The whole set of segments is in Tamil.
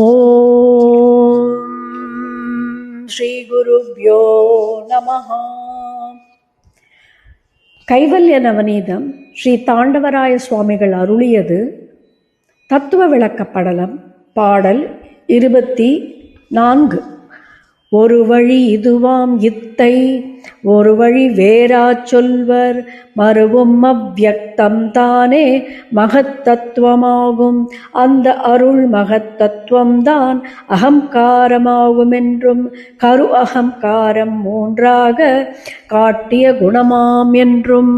ஓம் ஸ்ரீ குருப்யோ நமஹ. கைவல்ய நவநீதம் ஸ்ரீ தாண்டவராய சுவாமிகள் அருளியது. தத்துவ விளக்கப்படலம். பாடல் 24. ஒரு வழி இதுவாம் இத்தை, ஒரு வழி வேறாச் சொல்வர், மறுவும் அவ்வியக்தம் தானே மகத்தத்துவமாகும். அந்த அருள் மகத்தத்துவம்தான் அகங்காரமாகுமென்றும் கரு அகங்காரம் மூன்றாக காட்டிய குணமாம் என்றும்.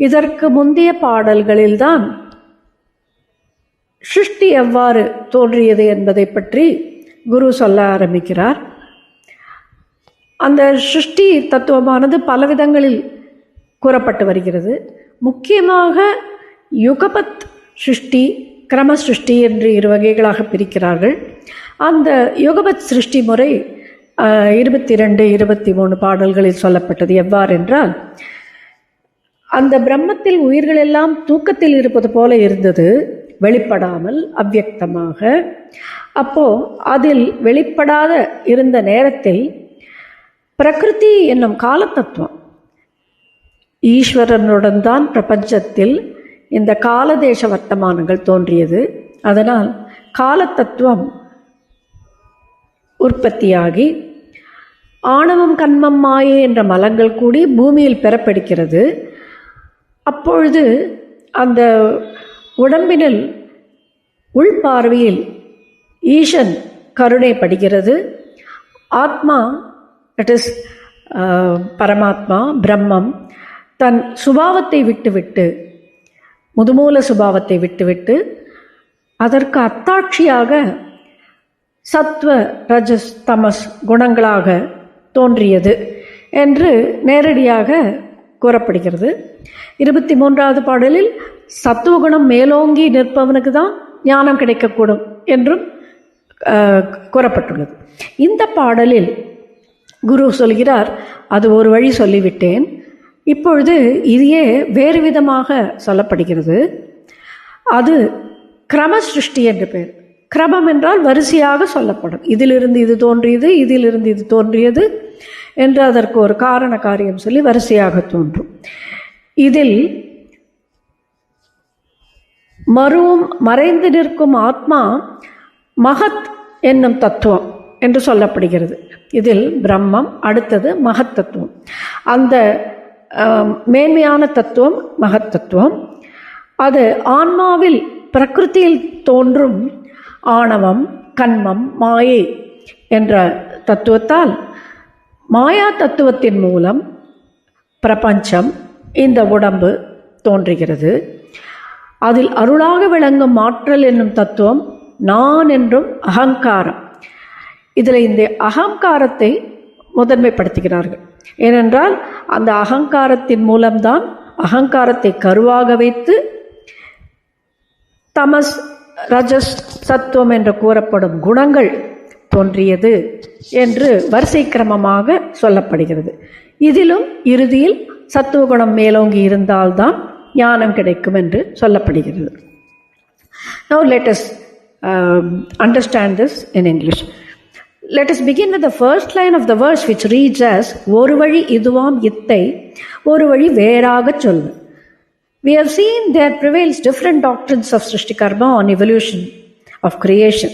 இதற்கு முந்தைய பாடல்களில்தான் சிருஷ்டி எவ்வாறு தோன்றியது என்பதை பற்றி குரு சொல்ல ஆரம்பிக்கிறார். அந்த சிருஷ்டி தத்துவமானது பலவிதங்களில் கூறப்பட்டு வருகிறது. முக்கியமாக யுகபத் சிருஷ்டி, கிரம சிருஷ்டி என்று இரு வகைகளாக பிரிக்கிறார்கள். அந்த யுகபத் சிருஷ்டி முறை 22, 23 பாடல்களில் சொல்லப்பட்டது. எவ்வாறென்றால், அந்த பிரம்மத்தில் உயிர்கள் எல்லாம் தூக்கத்தில் இருப்பது போல இருந்தது, வெளிப்படாமல் அவ்வியக்தமாக. அப்போ அதில் வெளிப்படாத இருந்த நேரத்தில் பிரகிருதி என்னும் காலத்தத்துவம் ஈஸ்வரனுடன் தான் பிரபஞ்சத்தில் இந்த காலதேச வர்த்தமானங்கள் தோன்றியது. அதனால் காலத்தத்துவம் உற்பத்தியாகி ஆணவம் கண்மம் மாயை என்ற மலங்கள் கூடி பூமியில் பெறப்படுகிறது. அப்பொழுது அந்த உடம்பினில் உள்பார்வையில் ஈசன் கருணை படுகிறது. ஆத்மா, தட் இஸ் பரமாத்மா பிரம்மம், தன் சுபாவத்தை விட்டுவிட்டு, முதுமூல சுபாவத்தை விட்டுவிட்டு அதற்கு அத்தாட்சியாக சத்வ ரஜஸ் தமஸ் குணங்களாக தோன்றியது என்று நேரடியாக கூறப்படுகிறது. 23வது பாடலில் சத்துவகுணம் மேலோங்கி நிற்பவனுக்கு தான் ஞானம் கிடைக்கக்கூடும் என்றும் கூறப்பட்டுள்ளது. இந்த பாடலில் குரு சொல்கிறார், அது ஒரு வழி சொல்லிவிட்டேன், இப்பொழுது இதையே வேறு விதமாக சொல்லப்படுகிறது. அது கிரம சிருஷ்டி என்று பெயர். கிரமம் என்றால் வரிசையாக சொல்லப்படும். இதிலிருந்து இது தோன்றியது, இதிலிருந்து இது தோன்றியது என்று அதற்கு ஒரு காரண காரியம் சொல்லி வரிசையாக தோன்றும். இதில் மறைந்து நிற்கும் ஆத்மா மகத் என்னும் தத்துவம் என்று சொல்லப்படுகிறது. இதில் பிரம்மம், அடுத்தது மகத் தத்துவம். அந்த மேன்மையான தத்துவம் மகத் தத்துவம். அது ஆன்மாவில் பிரகிருதியில் தோன்றும் ஆணவம் கண்மம் மாயை என்ற தத்துவத்தால், மாயா தத்துவத்தின் மூலம் பிரபஞ்சம், இந்த உடம்பு தோன்றுகிறது. அதில் அருளாக விளங்கும் ஆற்றல் என்னும் தத்துவம் நான் என்றும் அகங்காரம். இதில் இந்த அகங்காரத்தை முதன்மைப்படுத்துகிறார்கள். ஏனென்றால் அந்த அகங்காரத்தின் மூலம்தான், அகங்காரத்தை கருவாக வைத்து தமஸ் ரஜஸ் சத்துவம் என்று கூறப்படும் குணங்கள் தோன்றியது என்று வரிசை கிரமமாக சொல்லப்படுகிறது. இதிலும் இறுதியில் சத்துவகுணம் மேலோங்கி இருந்தால்தான் ஞானம் கிடைக்கும் என்று சொல்லப்படுகிறது. Now let us understand this in English. Let us begin with the first line of the verse, which reads as ஒரு வழி இதுவாம் இத்தை, ஒரு வழி வேறாகச் சொல்வது. We have seen there prevails different doctrines of Srishti Karma on evolution of creation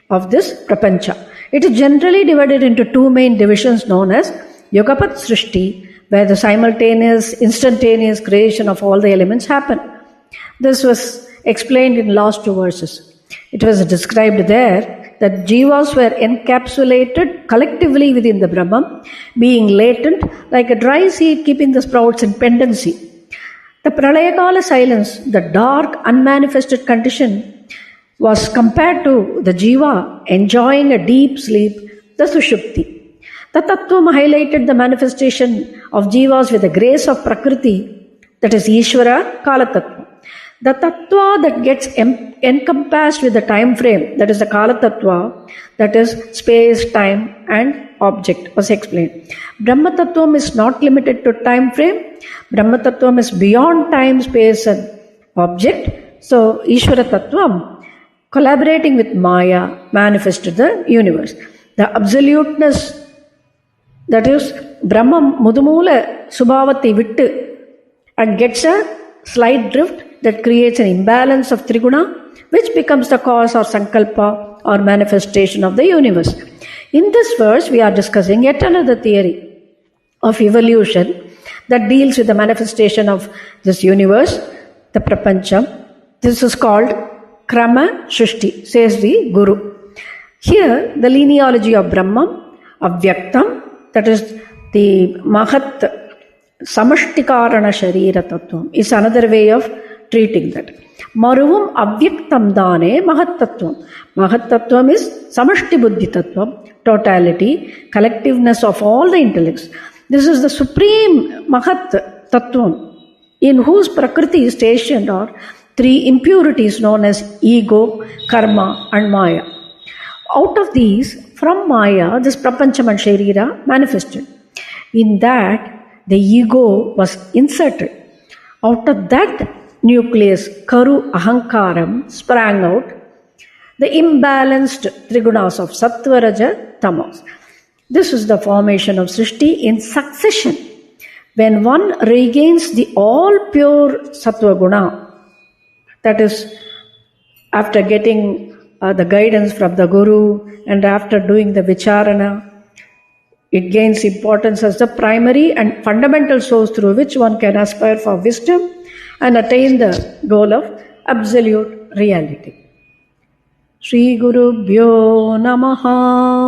of this Prapancha. It is generally divided into two main divisions known as Yugapat Srishti, where the simultaneous, instantaneous creation of all the elements happen. This was explained in last two verses. It was described there that jivas were encapsulated collectively within the Brahman, being latent like a dry seed keeping the sprouts in pendency. The Pralayakala silence, the dark, unmanifested condition, was compared to the jiva enjoying a deep sleep, the Sushupti. The Tattvam highlighted the manifestation of jivas with the grace of Prakriti, that is Ishvara, Kala Tattva. The Tattva that gets encompassed with the time frame, that is the Kala Tattva, that is space, time and object, was explained. Brahma Tattvam is not limited to time frame. Brahma Tattvam is beyond time, space and object. So Ishvara Tattvam collaborating with Maya, manifested the universe. The absoluteness, that is, Brahma Mudumula Subhavati Vittu, and gets a slight drift that creates an imbalance of Triguna, which becomes the cause or Sankalpa or manifestation of the universe. In this verse, we are discussing yet another theory of evolution that deals with the manifestation of this universe, the Prapancham. This is called Krama Shrishti, says the Guru. Here, the genealogy of Brahman, Avyaktam, that is the Mahat Samashtikarana Sharira Tattvam, is another way of treating that. Maruvum Avyaktam Dane Mahat Tattvam. Mahat Tattvam is Samashti Buddhi Tattvam, totality, collectiveness of all the intellects. This is the supreme Mahat Tattvam, in whose Prakriti is stationed are three impurities known as ego, karma, and Maya. Out of these, from Maya, this Prapancham and Sharira manifested. In that, the ego was inserted. Out of that nucleus, Karu Ahankaram, sprang out the imbalanced trigunas of Sattva, Raja, Tamas. This is the formation of Srishti in succession. When one regains the all pure Sattva Guna, that is, after getting the guidance from the Guru and after doing the Vicharana, it gains importance as the primary and fundamental source through which one can aspire for wisdom and attain the goal of absolute reality. Shri Guru Bhyo Namaha.